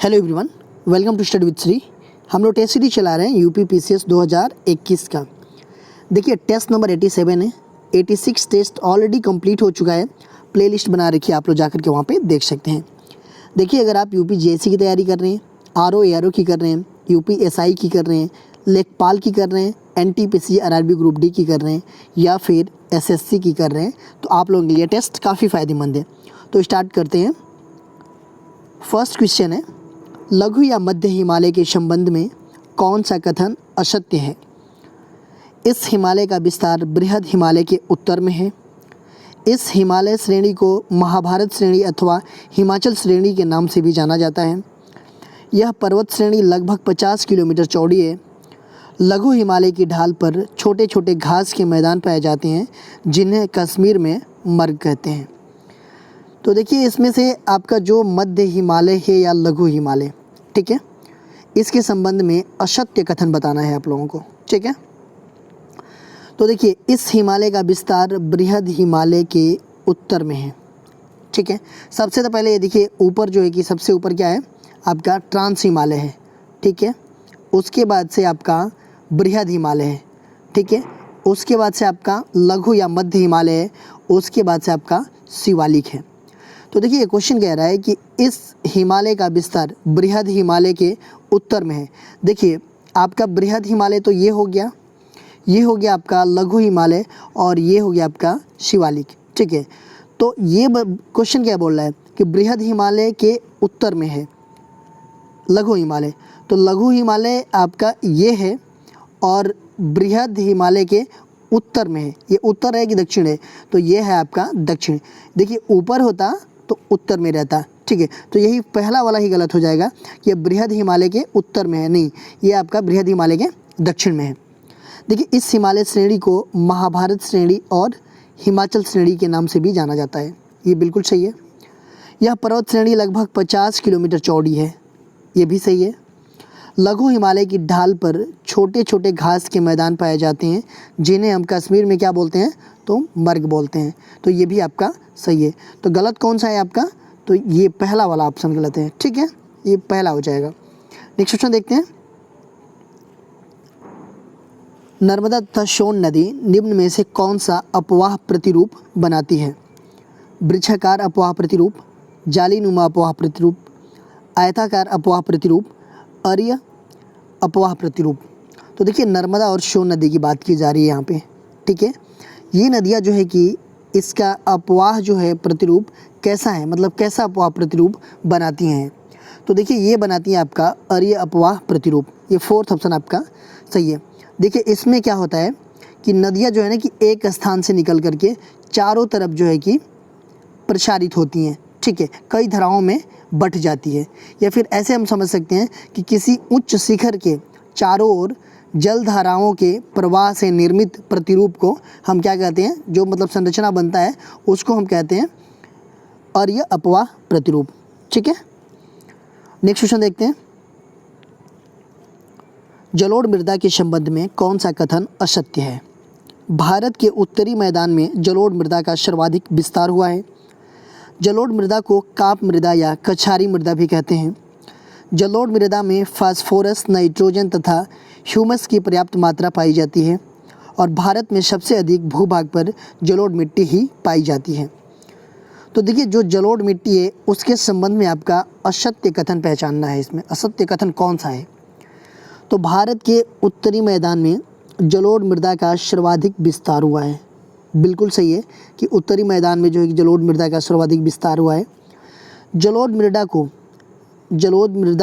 Hello everyone, welcome to study with Shri. हम लोग test series चला रहे हैं यूपी पीसीएस 2021 का। देखिए टेस्ट नंबर 87 है। 86 टेस्ट ऑलरेडी कंप्लीट हो चुका है। प्लेलिस्ट बना रखी है, आप लोग जाकर के वहाँ पे देख सकते हैं। देखिए अगर आप यूपी जेएससी की तैयारी कर रहे हैं, आरओ एआरओ की कर रहे हैं, यूपी एसआई की कर रहे हैं, लेखपाल की कर रहे हैं, एनटीपीसी आरआरबी ग्रुप डी की कर रहे हैं या फिर एसएससी की कर रहे हैं, तो आप लोगों के लिए टेस्ट काफ़ी फ़ायदेमंद है। तो स्टार्ट करते हैं। फर्स्ट क्वेश्चन है, लघु या मध्य हिमालय के संबंध में कौन सा कथन असत्य है? इस हिमालय का विस्तार बृहद हिमालय के उत्तर में है। इस हिमालय श्रेणी को महाभारत श्रेणी अथवा हिमाचल श्रेणी के नाम से भी जाना जाता है। यह पर्वत श्रेणी लगभग 50 किलोमीटर चौड़ी है। लघु हिमालय की ढाल पर छोटे छोटे घास के मैदान पाए जाते हैं जिन्हें कश्मीर में मर्ग कहते हैं। तो देखिए इसमें से आपका जो मध्य हिमालय है या लघु हिमालय, ठीक है, इसके संबंध में असत्य कथन बताना है आप लोगों को, ठीक है। तो देखिए इस हिमालय का विस्तार बृहद हिमालय के उत्तर में है, ठीक है। सबसे तो पहले ये देखिए ऊपर जो है कि सबसे ऊपर क्या है आपका ट्रांस हिमालय है, ठीक है। उसके बाद से आपका बृहद हिमालय है, ठीक है। उसके बाद से आपका लघु या मध्य हिमालय है। उसके बाद से आपका शिवालिक है। तो देखिए ये क्वेश्चन कह रहा है कि इस हिमालय का विस्तार बृहद हिमालय के उत्तर में है। देखिए आपका बृहद हिमालय तो ये हो गया आपका लघु हिमालय और ये हो गया आपका शिवालिक, ठीक है। तो ये क्वेश्चन क्या बोल रहा है कि बृहद हिमालय के उत्तर में है लघु हिमालय। तो लघु हिमालय आपका ये है और बृहद हिमालय के उत्तर में है। ये उत्तर है कि दक्षिण है? तो ये है आपका दक्षिण। देखिए ऊपर होता तो उत्तर में रहता, ठीक है। तो यही पहला वाला ही गलत हो जाएगा कि ये बृहद हिमालय के उत्तर में है, नहीं, ये आपका बृहद हिमालय के दक्षिण में है। देखिए इस हिमालय श्रेणी को महाभारत श्रेणी और हिमाचल श्रेणी के नाम से भी जाना जाता है। ये बिल्कुल सही है। यह पर्वत श्रेणी लगभग 50 किलोमीटर चौड़ी है। ये भी सही है। लघु हिमालय की ढाल पर छोटे छोटे घास के मैदान पाए जाते हैं जिन्हें हम कश्मीर में क्या बोलते हैं? तो मर्ग बोलते हैं। तो ये भी आपका सही है। तो गलत कौन सा है आपका? तो ये पहला वाला ऑप्शन गलत है, ठीक है। ये पहला हो जाएगा। नेक्स्ट क्वेश्चन देखते हैं। नर्मदा तथा सोन नदी निम्न में से कौन सा अपवाह प्रतिरूप बनाती है? वृक्षाकार अपवाह प्रतिरूप, जालीनुमा अपवाह प्रतिरूप, आयताकार अपवाह प्रतिरूप, अर्य अपवाह प्रतिरूप। तो देखिए नर्मदा और सोन नदी की बात की जा रही है यहाँ पे, ठीक है। ये नदियाँ जो है कि इसका अपवाह जो है प्रतिरूप कैसा है, मतलब कैसा अपवाह प्रतिरूप बनाती हैं? तो देखिए ये बनाती हैं आपका अर्य अपवाह प्रतिरूप। ये फोर्थ ऑप्शन आपका सही है। देखिए इसमें क्या होता है कि नदियाँ जो है ना कि एक स्थान से निकल करके चारों तरफ जो है कि प्रसारित होती हैं, ठीक है, कई धाराओं में बट जाती है। या फिर ऐसे हम समझ सकते हैं कि किसी उच्च शिखर के चारों ओर जल धाराओं के प्रवाह से निर्मित प्रतिरूप को हम क्या कहते हैं? जो मतलब संरचना बनता है उसको हम कहते हैं अर्य अपवाह प्रतिरूप, ठीक है। नेक्स्ट क्वेश्चन देखते हैं। जलोढ़ मृदा के संबंध में कौन सा कथन असत्य है? भारत के उत्तरी मैदान में जलोढ़ मृदा का सर्वाधिक विस्तार हुआ है। जलोढ़ मृदा को काप मृदा या कछारी मृदा भी कहते हैं। जलोढ़ मृदा में फास्फोरस, नाइट्रोजन तथा ह्यूमस की पर्याप्त मात्रा पाई जाती है और भारत में सबसे अधिक भूभाग पर जलोढ़ मिट्टी ही पाई जाती है। तो देखिए जो जलोढ़ मिट्टी है उसके संबंध में आपका असत्य कथन पहचानना है। इसमें असत्य कथन कौन सा है? तो भारत के उत्तरी मैदान में जलोढ़ मृदा का सर्वाधिक विस्तार हुआ है। बिल्कुल सही है कि उत्तरी मैदान में जो है कि जलोढ़ मृदा का सर्वाधिक विस्तार हुआ है। जलोढ़ मृदा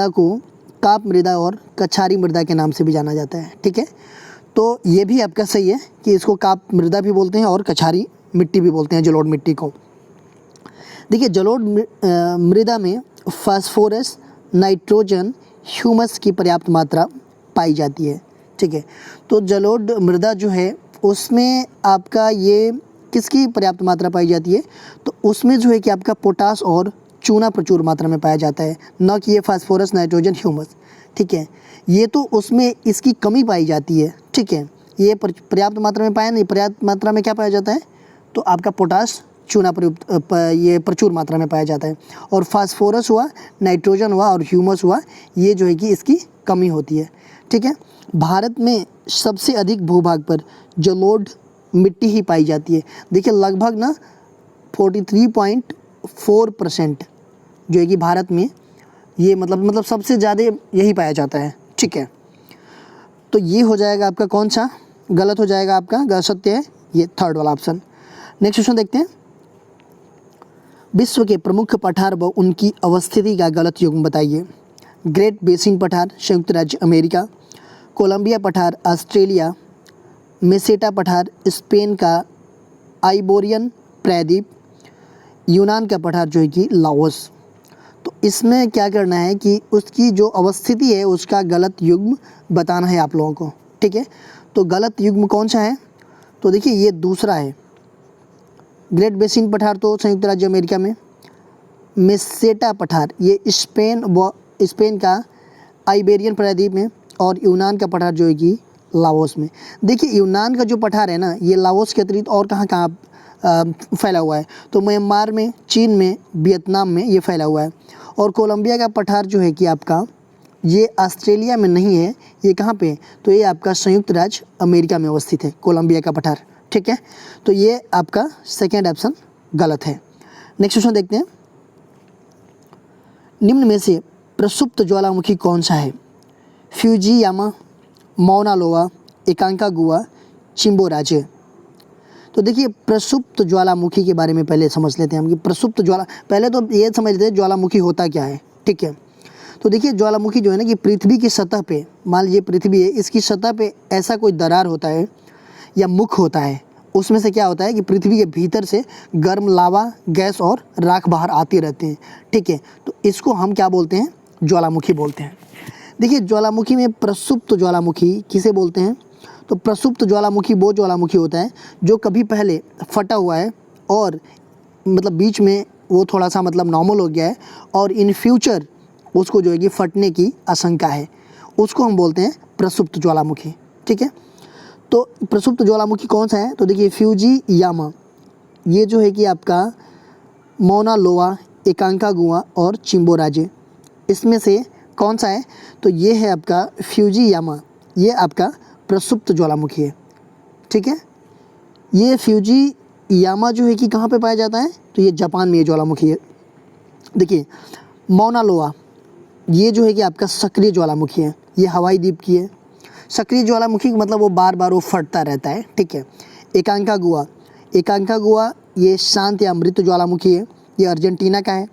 को काप मृदा और कछारी मृदा के नाम से भी जाना जाता है, ठीक है। तो ये भी आपका सही है कि इसको काप मृदा भी बोलते हैं और कछारी मिट्टी भी बोलते हैं जलोढ़ मिट्टी को। देखिए जलोढ़ मृदा में फास्फोरस, नाइट्रोजन, ह्यूमस की पर्याप्त मात्रा पाई जाती है, ठीक है। तो जलोढ़ मृदा जो है उसमें आपका ये किसकी पर्याप्त मात्रा पाई जाती है? तो उसमें जो है कि आपका पोटास और चूना प्रचुर मात्रा में पाया जाता है, न कि ये फास्फोरस, नाइट्रोजन, ह्यूमस, ठीक है। ये तो उसमें इसकी कमी पाई जाती है, ठीक है। ये पर्याप्त मात्रा में पाया नहीं, पर्याप्त मात्रा में क्या पाया जाता है? तो आपका पोटास, चूना प्रयुक्त ये प्रचुर मात्रा में पाया जाता है। और फास्फोरस हुआ, नाइट्रोजन हुआ और ह्यूमस हुआ, ये जो है कि इसकी कमी होती है। ठीक है, भारत में सबसे अधिक भूभाग पर जलोढ़ मिट्टी ही पाई जाती है। देखिए लगभग ना 43.4% जो है कि भारत में ये मतलब सबसे ज़्यादा यही पाया जाता है। ठीक है, तो ये हो जाएगा आपका कौन सा, गलत हो जाएगा आपका, गलत सत्य है ये थर्ड वाला ऑप्शन। नेक्स्ट क्वेश्चन देखते हैं। विश्व के प्रमुख पठार व उनकी अवस्थिति का गलत युग्म बताइए। ग्रेट बेसिन पठार संयुक्त राज्य अमेरिका, कोलंबिया पठार ऑस्ट्रेलिया, मेसेटा पठार स्पेन का आइबोरियन प्रायद्वीप, यूनान का पठार जो है कि लाओस। तो इसमें क्या करना है कि उसकी जो अवस्थिति है उसका गलत युग्म बताना है आप लोगों को। ठीक है, तो गलत युग्म कौन सा है, तो देखिए ये दूसरा है। ग्रेट बेसिन पठार तो संयुक्त राज्य अमेरिका में, मेसेटा पठार ये स्पेन का आइबेरियन प्रायद्वीप में, और यूनान का पठार जो है कि लाओस में। देखिए यूनान का जो पठार है ना, ये लाओस के अतिरिक्त और कहाँ कहाँ फैला हुआ है, तो म्यांमार में, चीन में, वियतनाम में ये फैला हुआ है। और कोलंबिया का पठार जो है कि आपका ये ऑस्ट्रेलिया में नहीं है, ये कहाँ पे, तो ये आपका संयुक्त राज्य अमेरिका में अवस्थित है कोलंबिया का पठार। ठीक है, तो ये आपका सेकेंड ऑप्शन गलत है। नेक्स्ट क्वेश्चन देखते हैं। निम्न में से प्रसुप्त ज्वालामुखी कौन सा है। फ्यूजीयामा, मौना लोआ, एकांकागुआ, चिंबोराजे। तो देखिए प्रसुप्त ज्वालामुखी के बारे में पहले समझ लेते हैं हम कि प्रसुप्त पहले तो ये समझ लेते हैं ज्वालामुखी होता क्या है। ठीक है, तो देखिए ज्वालामुखी जो है ना कि पृथ्वी की सतह पे, मान लीजिए पृथ्वी है, इसकी सतह पे ऐसा कोई दरार होता है या मुख होता है, उसमें से क्या होता है कि पृथ्वी के भीतर से गर्म लावा, गैस और राख बाहर आती रहते हैं। ठीक है, तो इसको हम क्या बोलते हैं, ज्वालामुखी बोलते हैं। देखिए ज्वालामुखी में प्रसुप्त ज्वालामुखी किसे बोलते हैं, तो प्रसुप्त ज्वालामुखी वो ज्वालामुखी होता है जो कभी पहले फटा हुआ है और मतलब बीच में वो थोड़ा सा मतलब नॉर्मल हो गया है और इन फ्यूचर उसको जो है कि फटने की आशंका है, उसको हम बोलते हैं प्रसुप्त ज्वालामुखी। ठीक है, तो प्रसुप्त ज्वालामुखी कौन सा है, तो देखिए फ्यूजीयामा ये जो है कि आपका मौना लोआ, एकांकागुआ और चिंबोराजे, इसमें से कौन सा है, तो ये है आपका फ्यूजीयामा, ये आपका प्रसुप्त ज्वालामुखी है। ठीक है, ये फ्यूजीयामा जो है कि कहाँ पे पाया जाता है, तो ये जापान में ये ज्वालामुखी है। देखिए मौना लोआ ये जो है कि आपका सक्रिय ज्वालामुखी है, ये हवाई द्वीप की है। सक्रिय ज्वालामुखी मतलब वो बार बार वो फटता रहता है। ठीक है, एकांकागुआ ये शांत या मृत ज्वालामुखी है, ये अर्जेंटीना का है।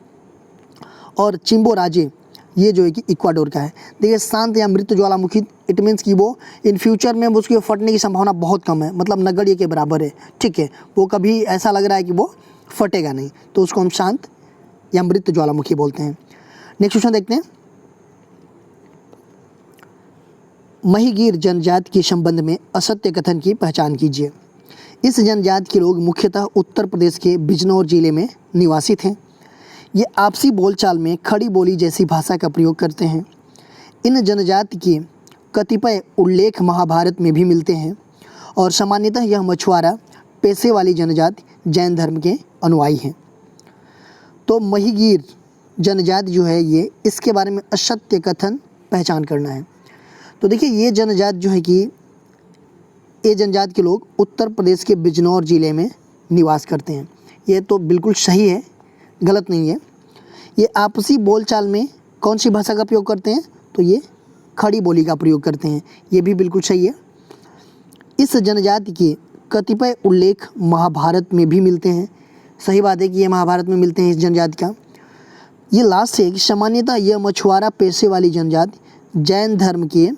और चिंबोराजे ये जो है कि इक्वाडोर का है। देखिए शांत या मृत ज्वालामुखी इट मीन्स कि वो इन फ्यूचर में उसकी फटने की संभावना बहुत कम है, मतलब नगण्य के बराबर है। ठीक है, वो कभी ऐसा लग रहा है कि वो फटेगा नहीं, तो उसको हम शांत या मृत ज्वालामुखी बोलते हैं। नेक्स्ट क्वेश्चन देखते हैं। महिगीर जनजाति के संबंध में असत्य कथन की पहचान कीजिए। इस जनजाति के लोग मुख्यतः उत्तर प्रदेश के बिजनौर जिले में निवासित हैं। ये आपसी बोलचाल में खड़ी बोली जैसी भाषा का प्रयोग करते हैं। इन जनजाति के कतिपय उल्लेख महाभारत में भी मिलते हैं और सामान्यतः यह मछुआरा पेशे वाली जनजाति जैन धर्म के अनुयायी हैं। तो महिगीर जनजाति जो है ये, इसके बारे में असत्य कथन पहचान करना है। तो देखिए ये जनजाति जो है कि ये जनजाति के लोग उत्तर प्रदेश के बिजनौर ज़िले में निवास करते हैं। ये तो बिल्कुल सही है, गलत नहीं है। ये आपसी बोलचाल में कौन सी भाषा का प्रयोग करते हैं, तो ये खड़ी बोली का प्रयोग करते हैं, ये भी बिल्कुल सही है। इस जनजाति के कतिपय उल्लेख महाभारत में भी मिलते हैं, सही बात है कि ये महाभारत में मिलते हैं इस जनजाति का। ये लास्ट है कि सामान्यतः यह मछुआरा पेशे वाली जनजाति जैन धर्म के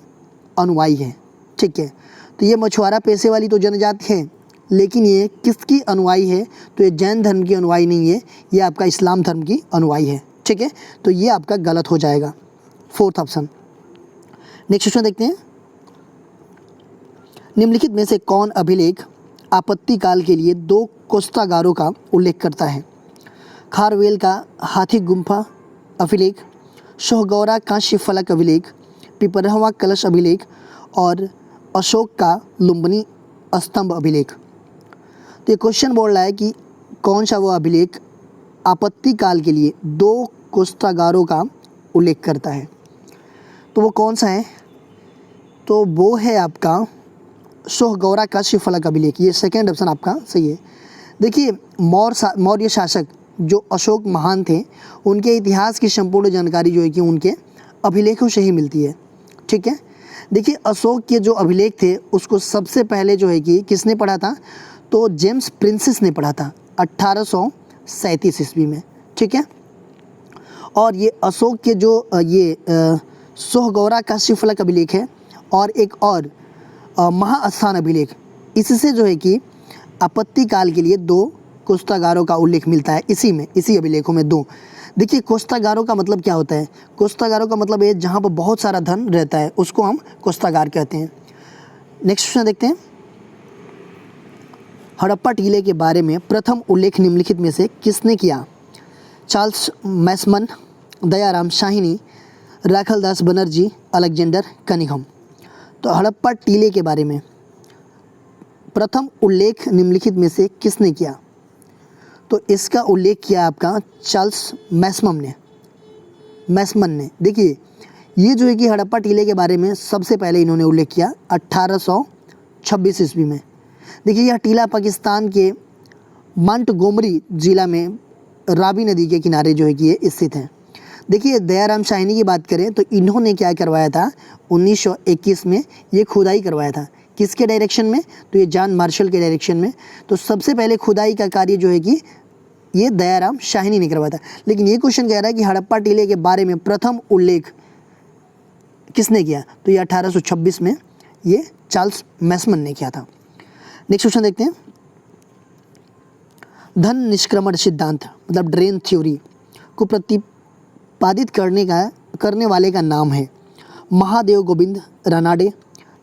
अनुयायी है। ठीक है, तो ये मछुआरा पेशे वाली तो जनजाति है, लेकिन ये किसकी अनुयायी है, तो ये जैन धर्म की अनुयायी नहीं है, ये आपका इस्लाम धर्म की अनुयायी है। ठीक है, तो ये आपका गलत हो जाएगा, फोर्थ ऑप्शन। नेक्स्ट क्वेश्चन देखते हैं। निम्नलिखित में से कौन अभिलेख आपत्ति काल के लिए 2 कोष्ठागारों का उल्लेख करता है। खारवेल का हाथी गुम्फा अभिलेख, सोहगौरा कांस्य फलक अभिलेख, पिपरहवा कलश अभिलेख और अशोक का लुम्बिनी स्तंभ अभिलेख। तो ये क्वेश्चन बोल रहा है कि कौन सा वो अभिलेख आपत्ति काल के लिए 2 कोष्ठागारों का उल्लेख करता है? तो वो कौन सा है? तो वो है आपका सोहगौरा काशीफलक अभिलेख। ये सेकेंड ऑप्शन आपका सही है। देखिए, मौर्य शासक जो अशोक महान थे, उनके इतिहास की संपूर्ण जानकारी जो है कि उनके अभिलेखों से ही मिलती है। ठीक है, देखिए अशोक के जो अभिलेख थे उसको सबसे पहले जो है कि किसने पढ़ा था? तो जेम्स प्रिंसेस ने पढ़ा था 1837 ईस्वी में। ठीक है, और ये अशोक के जो सोहगौरा काशीफलक अभिलेख है और एक और महास्थान अभिलेख, इससे जो है कि आपत्ति काल के लिए 2 कोष्ठागारों का उल्लेख मिलता है इसी अभिलेखों में 2। देखिए, कोष्ठागारों का मतलब क्या होता है? कोष्ठागारों का मतलब है जहाँ पर बहुत सारा धन रहता है, उसको हम कोष्ठागार कहते हैं। नेक्स्ट क्वेश्चन देखते हैं। हड़प्पा टीले के बारे में प्रथम उल्लेख निम्नलिखित में से किसने किया? Charles Masson, Dayaram Sahni, Rakhaldas Banerjee, Alexander Cunningham. तो हड़प्पा टीले के बारे में प्रथम उल्लेख निम्नलिखित में से किसने किया? तो इसका उल्लेख किया आपका चार्ल्स मैसमन ने। देखिए, ये जो है कि हड़प्पा टीले के बारे में सबसे पहले इन्होंने उल्लेख किया 1826 ईस्वी में। देखिए, यह टीला पाकिस्तान के मोंटगोमरी जिला में रावी नदी के किनारे जो है कि ये स्थित है। देखिए, दयाराम शाहिनी की बात करें तो इन्होंने क्या करवाया था? 1921 में ये खुदाई करवाया था। किसके डायरेक्शन में? तो ये जॉन मार्शल के डायरेक्शन में। तो सबसे पहले खुदाई का कार्य जो है कि ये दयाराम शाहिनी ने करवाया था। लेकिन ये क्वेश्चन कह रहा है कि हड़प्पा टीले के बारे में प्रथम उल्लेख किसने किया? तो ये 1826 में ये चार्ल्स मैसमन ने किया था। नेक्स्ट क्वेश्चन देखते हैं। धन निष्क्रमण सिद्धांत मतलब ड्रेन थ्योरी को प्रतिपादित करने वाले का नाम है? महादेव गोविंद रानाडे,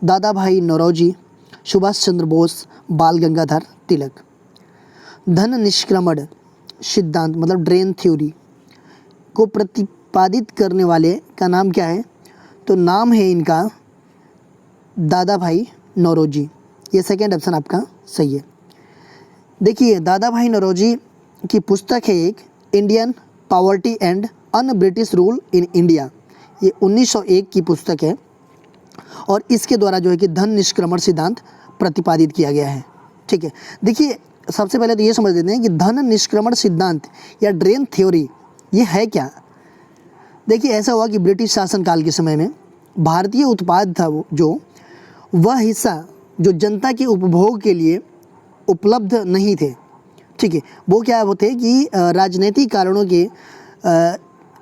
दादा भाई नौरोजी, सुभाष चंद्र बोस, बाल गंगाधर तिलक। धन निष्क्रमण सिद्धांत मतलब ड्रेन थ्योरी को प्रतिपादित करने वाले का नाम क्या है? तो नाम है इनका दादा भाई नौरोजी। ये सेकेंड ऑप्शन आपका सही है। देखिए, दादा भाई नौरोजी की पुस्तक है एक Indian poverty and un British rule in India. ये 1901 की पुस्तक है और इसके द्वारा जो है कि धन निष्क्रमण सिद्धांत प्रतिपादित किया गया है। ठीक है, देखिए सबसे पहले तो ये समझ लेते हैं कि धन निष्क्रमण सिद्धांत या ड्रेन थ्योरी ये है क्या। देखिए, ऐसा हुआ कि ब्रिटिश शासनकाल के समय में भारतीय उत्पाद था वह हिस्सा जो जनता के उपभोग के लिए उपलब्ध नहीं थे। ठीक है, वो क्या होते कि राजनीतिक कारणों के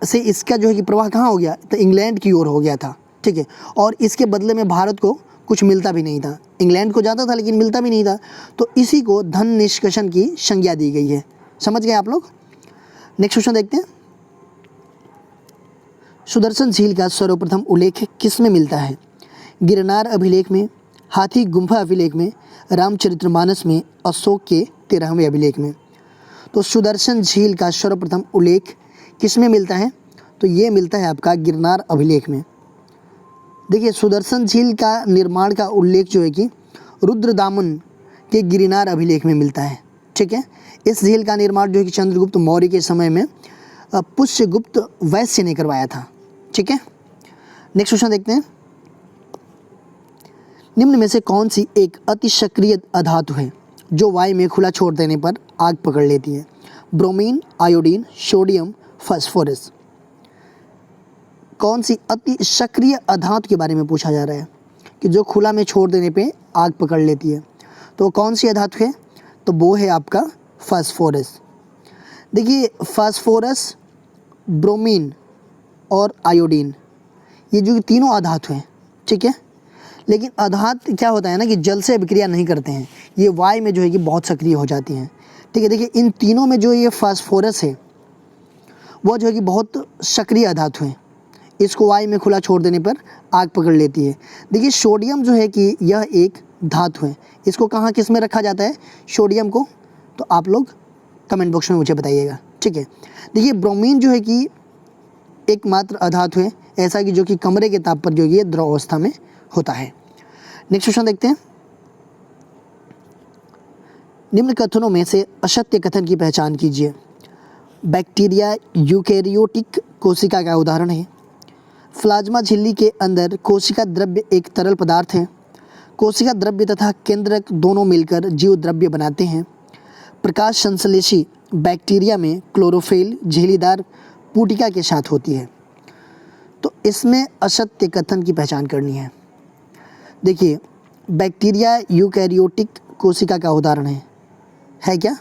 से इसका जो है कि प्रवाह कहाँ हो गया? तो इंग्लैंड की ओर हो गया था। ठीक है, और इसके बदले में भारत को कुछ मिलता भी नहीं था। इंग्लैंड को जाता था लेकिन मिलता भी नहीं था। तो इसी को धन निष्कर्षण की संज्ञा दी गई है। समझ गए आप लोग? नेक्स्ट क्वेश्चन देखते हैं। सुदर्शन झील का सर्वप्रथम उल्लेख किस में मिलता है? गिरनार अभिलेख में, हाथी गुम्फा अभिलेख में, रामचरितमानस में, अशोक के 13वें अभिलेख में। तो सुदर्शन झील का सर्वप्रथम उल्लेख किस में मिलता है? तो ये मिलता है आपका गिरनार अभिलेख में। देखिए, सुदर्शन झील का निर्माण का उल्लेख जो है कि रुद्रदामन के गिरनार अभिलेख में मिलता है। ठीक है, इस झील का निर्माण जो है कि चंद्रगुप्त मौर्य के समय में पुष्यगुप्त वैश्य ने करवाया था। ठीक है, नेक्स्ट क्वेश्चन देखते हैं। निम्न में से कौन सी एक अति सक्रिय अधातु है जो वायु में खुला छोड़ देने पर आग पकड़ लेती है? Bromine, iodine, sodium, phosphorus. कौन सी अति सक्रिय अधातु के बारे में पूछा जा रहा है कि जो खुला में छोड़ देने पे आग पकड़ लेती है? तो कौन सी अधातु है? तो वो है आपका फास्फोरस। देखिए, फास्फोरस, ब्रोमीन और आयोडीन ये जो तीनों अधातु हैं। ठीक है, लेकिन अधातु क्या होता है ना कि जल से अभिक्रिया नहीं करते हैं, ये वायु में जो है कि बहुत सक्रिय हो जाती हैं। ठीक है, देखिए इन तीनों में जो ये फास्फोरस है वो जो है कि बहुत सक्रिय अधातु है, इसको वायु में खुला छोड़ देने पर आग पकड़ लेती है। देखिए, सोडियम जो है कि यह एक धातु है, इसको कहाँ किस में रखा जाता है सोडियम को? तो आप लोग कमेंट बॉक्स में मुझे बताइएगा। ठीक है, देखिए ब्रोमीन जो है कि एकमात्र अधातु है ऐसा कि जो कि कमरे के ताप पर जो ये द्रव अवस्था में होता है। नेक्स्ट क्वेश्चन देखते हैं। निम्न कथनों में से असत्य कथन की पहचान कीजिए। बैक्टीरिया यूकैरियोटिक कोशिका का उदाहरण है। प्लाज्मा झिल्ली के अंदर कोशिका द्रव्य एक तरल पदार्थ है। कोशिका द्रव्य तथा केंद्रक दोनों मिलकर जीव द्रव्य बनाते हैं। प्रकाश संश्लेषी बैक्टीरिया में क्लोरोफिल झिल्लीदार पुटिका के साथ होती है। तो इसमें असत्य कथन की पहचान करनी है। देखिए, बैक्टीरिया यूकैरियोटिक कोशिका का उदाहरण है क्या?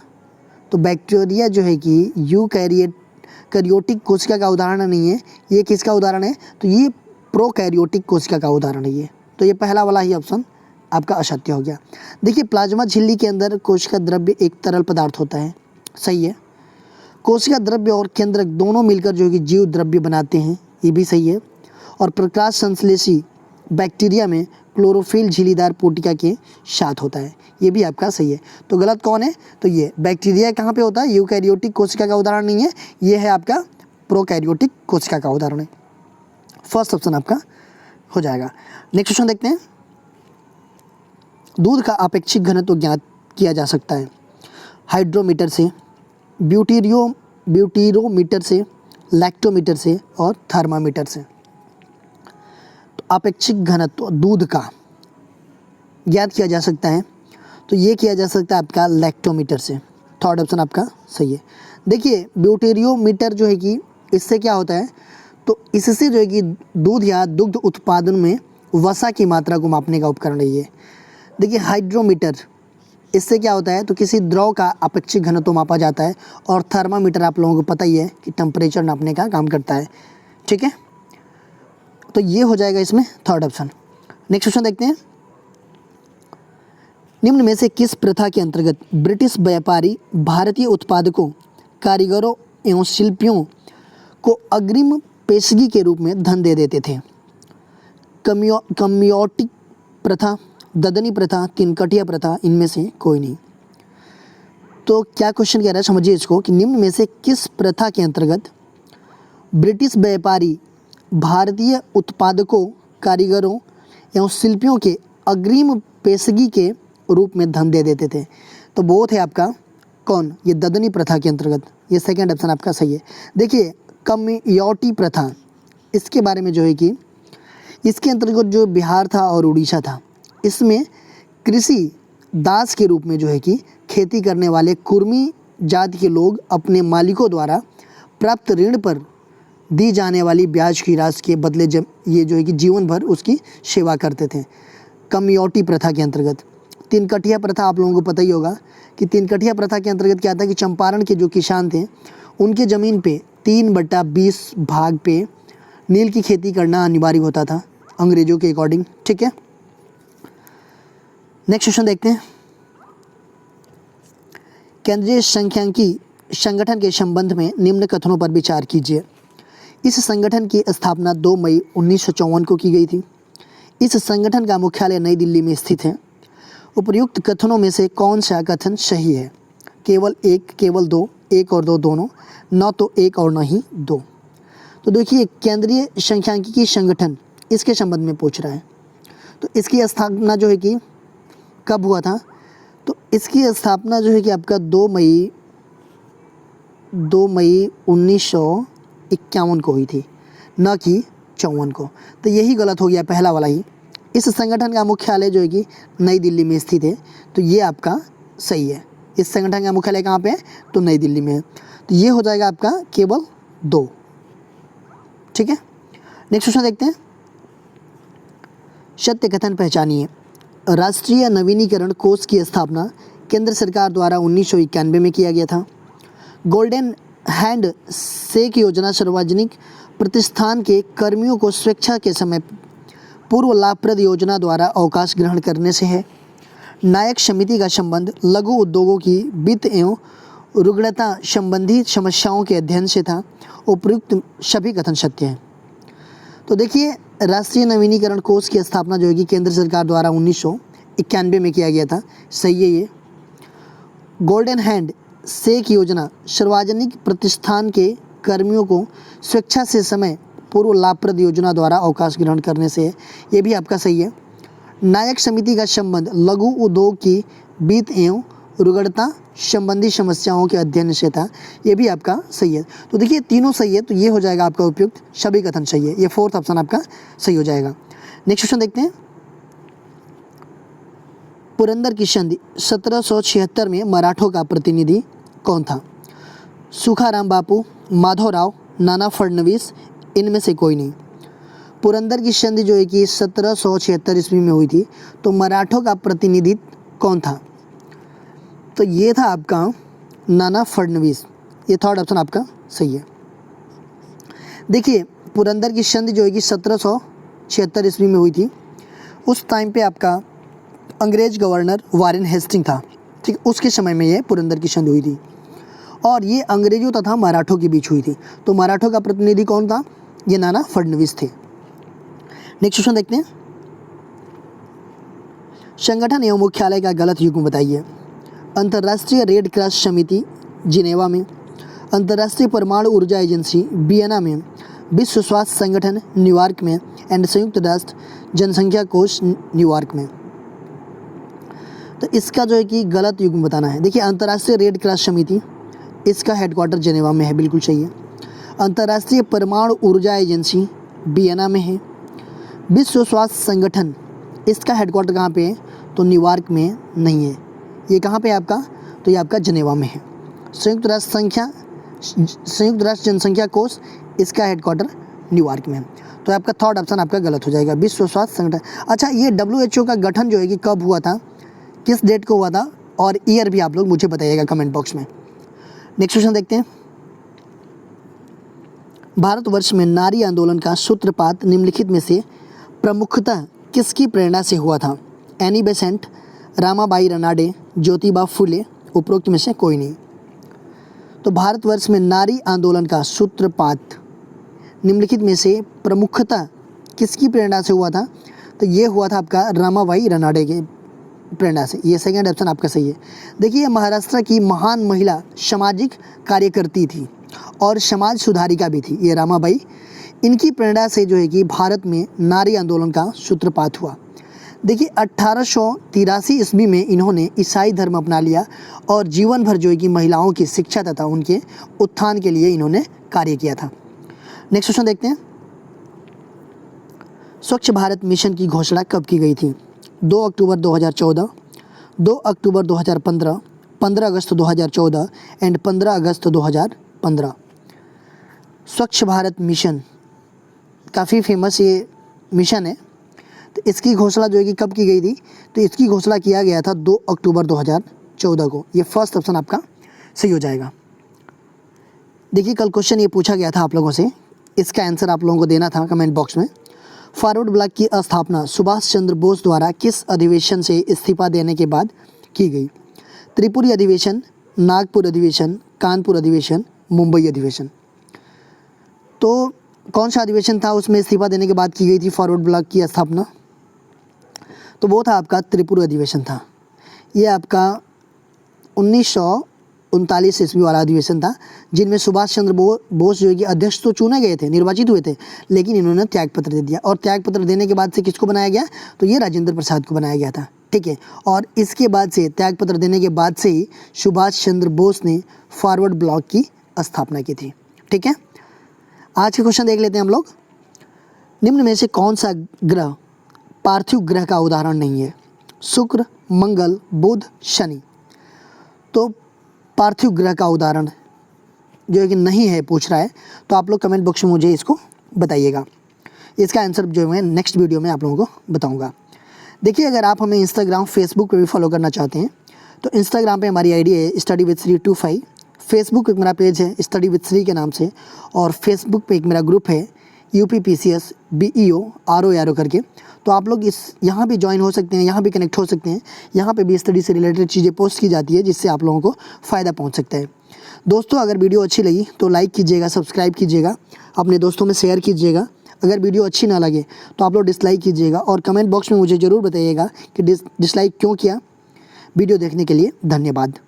तो बैक्टीरिया जो है कि यूकैरियोटिक कोशिका का उदाहरण नहीं है। ये किसका उदाहरण है? तो ये प्रोकैरियोटिक कोशिका का उदाहरण है ये। तो ये पहला वाला ही ऑप्शन आपका असत्य हो गया। देखिए, प्लाज्मा झिल्ली के अंदर कोशिका द्रव्य एक तरल पदार्थ होता है, सही है। कोशिका द्रव्य और केंद्रक दोनों मिलकर जो है कि जीव द्रव्य बनाते हैं, ये भी सही है। और प्रकाश संश्लेषी बैक्टीरिया में क्लोरोफिल झिल्लीदार पुटिका के साथ होता है, ये भी आपका सही है। तो गलत कौन है? तो ये बैक्टीरिया कहाँ पे होता है? यूकैरियोटिक कोशिका का उदाहरण नहीं है, ये है आपका प्रोकैरियोटिक कोशिका का उदाहरण है। फर्स्ट ऑप्शन आपका हो जाएगा। नेक्स्ट क्वेश्चन देखते हैं। दूध का अपेक्षिक घनत्व ज्ञात किया जा सकता है हाइड्रोमीटर से, ब्यूटीरोमीटर से, लैक्टोमीटर से और थर्मामीटर से। तो अपेक्षिक घनत्व दूध का ज्ञात किया जा सकता है, तो ये किया जा सकता है आपका लैक्टोमीटर से। थर्ड ऑप्शन आपका सही है। देखिए, ब्यूटीरियोमीटर जो है कि इससे क्या होता है? तो इससे जो है कि दूध या दुग्ध उत्पादन में वसा की मात्रा को मापने का उपकरण है ये। देखिए, हाइड्रोमीटर, इससे क्या होता है? तो किसी द्रव का अपेक्षिक घनत्व मापा जाता है। और थर्मामीटर आप लोगों को पता ही है कि टेम्परेचर नापने का काम करता है, ठीक है। तो ये हो जाएगा इसमें थर्ड ऑप्शन। नेक्स्ट क्वेश्चन देखते हैं। निम्न में से किस प्रथा के अंतर्गत ब्रिटिश व्यापारी भारतीय उत्पादकों, कारीगरों एवं शिल्पियों को अग्रिम पेशगी के रूप में धन दे देते थे? कम्योटिक प्रथा, ददनी प्रथा, तिनकटिया प्रथा, इनमें से कोई नहीं। तो क्या क्वेश्चन कह रहा है, समझिए इसको कि निम्न में से किस प्रथा के अंतर्गत ब्रिटिश व्यापारी भारतीय उत्पादकों, कारीगरों एवं शिल्पियों के अग्रिम पेशगी के रूप में धन दे देते थे? तो वो थे आपका कौन? ये ददनी प्रथा के अंतर्गत। ये सेकंड ऑप्शन आपका सही है। देखिए, कम्योटी प्रथा, इसके बारे में जो है कि इसके अंतर्गत जो बिहार था और उड़ीसा था, इसमें कृषि दास के रूप में जो है कि खेती करने वाले कुर्मी जाति के लोग अपने मालिकों द्वारा प्राप्त ऋण पर दी जाने वाली ब्याज की राशि के बदले ये जो है कि जीवन भर उसकी सेवा करते थे, कम्योटी प्रथा के अंतर्गत। तिनकटिया प्रथा आप लोगों को पता ही होगा कि तिनकटिया प्रथा के अंतर्गत क्या था कि चंपारण के जो किसान थे, उनके ज़मीन पे 3/20 भाग पे नील की खेती करना अनिवार्य होता था अंग्रेजों के अकॉर्डिंग, ठीक है। नेक्स्ट क्वेश्चन देखते हैं। केंद्रीय सांख्यिकी संगठन के संबंध में निम्न कथनों पर विचार कीजिए। इस संगठन की स्थापना 2 मई 1954 को की गई थी। इस संगठन का मुख्यालय नई दिल्ली में स्थित है। उपर्युक्त कथनों में से कौन सा कथन सही है? केवल एक, केवल दो, एक और दो दोनों, न तो एक और न ही दो। तो देखिए, केंद्रीय सांख्यिकी संगठन, इसके संबंध में पूछ रहा है। तो इसकी स्थापना जो है कि कब हुआ था? तो इसकी स्थापना जो है कि आपका 2 मई 1951 को हुई थी, न कि 54 को। तो यही गलत हो गया, पहला वाला ही। इस संगठन का मुख्यालय जो है कि नई दिल्ली में स्थित है, तो ये आपका सही है। इस संगठन का मुख्यालय कहाँ पे है? तो नई दिल्ली में है। तो ये हो जाएगा आपका केवल 2, ठीक है। नेक्स्ट क्वेश्चन देखते हैं। सत्य कथन पहचानिए। राष्ट्रीय नवीनीकरण कोष की स्थापना केंद्र सरकार द्वारा 1991 में किया गया था। गोल्डन हैंड शेक योजना सार्वजनिक प्रतिष्ठान के कर्मियों को स्वेच्छा के समय पूर्व लाभप्रद योजना द्वारा अवकाश ग्रहण करने से है। नायक समिति का संबंध लघु उद्योगों की वित्त एवं रुग्णता संबंधी समस्याओं के अध्ययन से था। उपयुक्त सभी कथन सत्य हैं। तो देखिए, राष्ट्रीय नवीनीकरण कोष की स्थापना जो है कि केंद्र सरकार द्वारा 1991 में किया गया था, सही है ये। गोल्डन हैंड शेक योजना सार्वजनिक प्रतिष्ठान के कर्मियों को स्वेच्छा से समय पूर्व लाभप्रद योजना द्वारा अवकाश ग्रहण करने से है, ये भी आपका सही है। नायक समिति का संबंध लघु उद्योग की वित्त एवं रुग्णता संबंधी समस्याओं के अध्ययन से था, ये भी आपका सही है। तो देखिए तीनों सही है, तो ये हो जाएगा आपका उपयुक्त, सभी कथन सही है, ये फोर्थ ऑप्शन आपका सही हो जाएगा। नेक्स्ट क्वेश्चन देखते हैं। पुरंदर की संधि 1776 में मराठों का प्रतिनिधि कौन था? सुखाराम बापू, माधवराव, नाना फडणवीस, इनमें से कोई नहीं। पुरंदर की संधि जो है कि 1776 ईस्वी में हुई थी, तो मराठों का प्रतिनिधित्व कौन था? तो ये था आपका नाना फडणवीस, ये थर्ड ऑप्शन आपका सही है। देखिए पुरंदर की संधि जो है कि 1776 ईस्वी में हुई थी। उस टाइम पे आपका अंग्रेज गवर्नर वारेन हेस्टिंग था, ठीक, उसके समय में ये पुरंदर की संधि हुई थी और ये अंग्रेजों तथा मराठों के बीच हुई थी। तो मराठों का प्रतिनिधि कौन था? ये नाना फडणवीस थे। नेक्स्ट क्वेश्चन देखते हैं। संगठन एवं मुख्यालय का गलत युग्म बताइए। अंतर्राष्ट्रीय रेड क्रॉस समिति जिनेवा में, अंतर्राष्ट्रीय परमाणु ऊर्जा एजेंसी वियना में, विश्व स्वास्थ्य संगठन न्यूयॉर्क में एंड संयुक्त राष्ट्र जनसंख्या कोष न्यूयॉर्क में। तो इसका जो है कि गलत युग्म बताना है। देखिए अंतर्राष्ट्रीय रेड क्रॉस समिति, इसका हेडक्वार्टर जिनेवा में है, बिल्कुल सही है। अंतर्राष्ट्रीय परमाणु ऊर्जा एजेंसी वियना में है। विश्व स्वास्थ्य संगठन, इसका हेडक्वार्टर कहाँ पे है? तो न्यूयॉर्क में नहीं है, ये कहाँ पे है आपका? तो ये आपका जिनेवा में है। संयुक्त राष्ट्र जनसंख्या कोष, इसका हेडक्वार्टर न्यूयॉर्क में है। तो आपका थर्ड ऑप्शन आपका गलत हो जाएगा, विश्व स्वास्थ्य संगठन। अच्छा, ये WHO का गठन जो है कि कब हुआ था, किस डेट को हुआ था, और ईयर भी आप लोग मुझे बताइएगा कमेंट बॉक्स में। नेक्स्ट क्वेश्चन देखते हैं। भारतवर्ष में नारी आंदोलन का सूत्रपात निम्नलिखित में से प्रमुखतः किसकी प्रेरणा से हुआ था? एनी बेसेंट, रामाबाई रनाडे, ज्योतिबा फुले, उपरोक्त में से कोई नहीं। तो भारतवर्ष में नारी आंदोलन का सूत्रपात निम्नलिखित में से प्रमुखतः किसकी प्रेरणा से हुआ था? तो ये हुआ था आपका रामाबाई रनाडे के प्रेरणा से, ये सेकंड ऑप्शन आपका सही है। देखिए महाराष्ट्र की महान महिला सामाजिक कार्यकर्ती थी और समाज सुधारिका भी थी ये रामाबाई। इनकी प्रेरणा से जो है कि भारत में नारी आंदोलन का सूत्रपात हुआ। देखिए 1883 ईस्वी में इन्होंने ईसाई धर्म अपना लिया और जीवन भर जो है कि महिलाओं की शिक्षा तथा उनके उत्थान के लिए इन्होंने कार्य किया था। नेक्स्ट क्वेश्चन देखते हैं। स्वच्छ भारत मिशन की घोषणा कब की गई थी? 2 अक्टूबर 2014, 2 अक्टूबर 2015, 15 अगस्त 2014 एंड 15 अगस्त 2015। स्वच्छ भारत मिशन काफ़ी फेमस ये मिशन है। तो इसकी घोषणा जो है कि कब की गई थी? तो इसकी घोषणा किया गया था 2 अक्टूबर 2014 को, ये फर्स्ट ऑप्शन आपका सही हो जाएगा। देखिए कल क्वेश्चन ये पूछा गया था आप लोगों से, इसका आंसर आप लोगों को देना था कमेंट बॉक्स में। फॉरवर्ड ब्लॉक की स्थापना सुभाष चंद्र बोस द्वारा किस अधिवेशन से इस्तीफा देने के बाद की गई? त्रिपुरी अधिवेशन, नागपुर अधिवेशन, कानपुर अधिवेशन, मुंबई अधिवेशन। तो कौन सा अधिवेशन था उसमें इस्तीफा देने के बाद की गई थी फॉरवर्ड ब्लॉक की स्थापना? तो वो था आपका त्रिपुरी अधिवेशन था। ये आपका 1939 ईस्वी वाला अधिवेशन था, जिनमें सुभाष चंद्र बोस जो है कि अध्यक्ष तो चुने गए थे, निर्वाचित हुए थे, लेकिन इन्होंने त्यागपत्र दे दिया और त्यागपत्र देने के बाद से किसको बनाया गया? तो ये राजेंद्र प्रसाद को बनाया गया था, ठीक है। और इसके बाद से त्यागपत्र देने के बाद से ही सुभाष चंद्र बोस ने फॉरवर्ड ब्लॉक की स्थापना की थी, ठीक है। आज के क्वेश्चन देख लेते हैं हम लोग। निम्न में से कौन सा ग्रह पार्थिव ग्रह का उदाहरण नहीं है? शुक्र, मंगल, बुध, शनि। तो पार्थिव ग्रह का उदाहरण जो है कि नहीं है पूछ रहा है, तो आप लोग कमेंट बॉक्स में मुझे इसको बताइएगा। इसका आंसर जो मैं नेक्स्ट वीडियो में आप लोगों को बताऊंगा। देखिए अगर आप हमें इंस्टाग्राम, फेसबुक पे भी फॉलो करना चाहते हैं तो इंस्टाग्राम पे हमारी आईडी है स्टडी विद श्री 25, फेसबुक पे मेरा पेज है स्टडी विद श्री के नाम से, और फेसबुक पे एक मेरा ग्रुप है UPPCS BEO RO करके। तो आप लोग यहाँ भी ज्वाइन हो सकते हैं, यहाँ भी कनेक्ट हो सकते हैं। यहाँ पे भी स्टडी से रिलेटेड चीज़ें पोस्ट की जाती है जिससे आप लोगों को फ़ायदा पहुँच सकता है। दोस्तों अगर वीडियो अच्छी लगी तो लाइक कीजिएगा, सब्सक्राइब कीजिएगा, अपने दोस्तों में शेयर कीजिएगा। अगर वीडियो अच्छी ना लगे तो आप लोग डिसलाइक कीजिएगा और कमेंट बॉक्स में मुझे ज़रूर बताइएगा कि डिसलाइक क्यों किया। वीडियो देखने के लिए धन्यवाद।